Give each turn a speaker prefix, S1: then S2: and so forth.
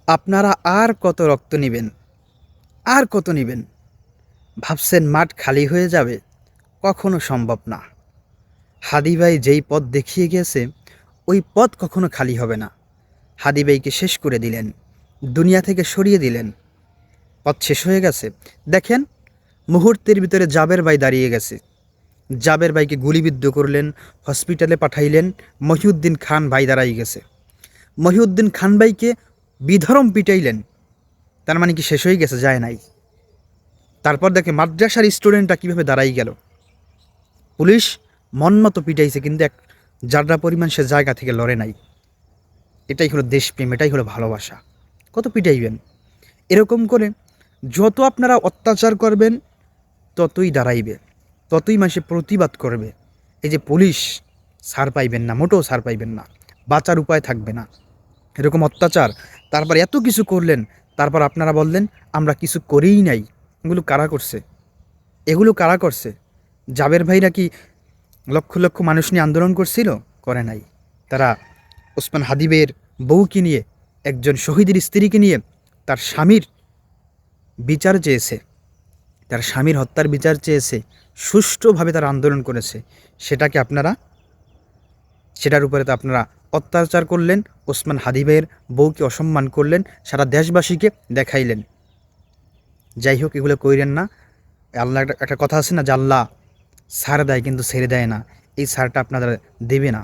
S1: আপনারা আর কত রক্ত নেবেন, আর কত নেবেন? ভাবছেন মাঠ খালি হয়ে যাবে? কখনো সম্ভব না। হাদি ভাই যেই পথ দেখিয়ে গেছে, ওই পথ কখনো খালি হবে না। হাদি ভাইকে শেষ করে দিলেন, দুনিয়া থেকে সরিয়ে দিলেন। পথ শেষ হয়ে গেছে। দেখেন, মুহূর্তের ভিতরে জাবের ভাই দাঁড়িয়ে গেছে। জাবের ভাইকে গুলিবিদ্ধ করলেন, হসপিটালে পাঠাইলেন। মহিউদ্দিন খান ভাই দাঁড়াই গেছে। মহিউদ্দিন খান ভাইকে বিধরম পিটাইলেন। তার মানে কি শেষ হয়ে গেছে? যায় নাই। তারপর দেখে মাদ্রাসার স্টুডেন্টটা কীভাবে দাঁড়াই গেল। পুলিশ মনমতো পিটাইছে, কিন্তু এক জাররা পরিমাণ সে জায়গা থেকে লড়ে নাই। এটাই হলো দেশপ্রেম, এটাই হলো ভালোবাসা। কত পিটাইবেন? এরকম করে যত আপনারা অত্যাচার করবেন, ততই দাঁড়াইবে, ততই মানুষে প্রতিবাদ করবে। এই যে পুলিশ, ছাড় পাইবেন না, মোটেও ছাড় পাইবেন না, বাঁচার উপায় থাকবে না। এরকম অত্যাচার, তারপর এত কিছু করলেন, তারপর আপনারা বললেন আমরা কিছু করেই নাই। এগুলো কারা করছে? এগুলো কারা করছে? জাবের ভাইরা কি লক্ষ লক্ষ মানুষ নিয়ে আন্দোলন করছিল? করে নাই। তারা ওসমান হাদিবের বউকে নিয়ে, একজন শহীদের স্ত্রীকে নিয়ে তার স্বামীর বিচার চেয়েছে, তার স্বামীর হত্যার বিচার চেয়েছে। সুষ্ঠুভাবে তারা আন্দোলন করেছে। সেটাকে আপনারা, সেটার উপরে তো আপনারা অত্যাচার করলেন, ওসমান হাদিবের বউকে অসম্মান করলেন, সারা দেশবাসীকে দেখাইলেন। যাই হোক, এগুলো কইরেন না। আল্লাহ একটা কথা আছে না, যে আল্লাহ ছাড় দেয় কিন্তু ছেড়ে দেয় না। এই ছাড়টা আপনারা দেবে না।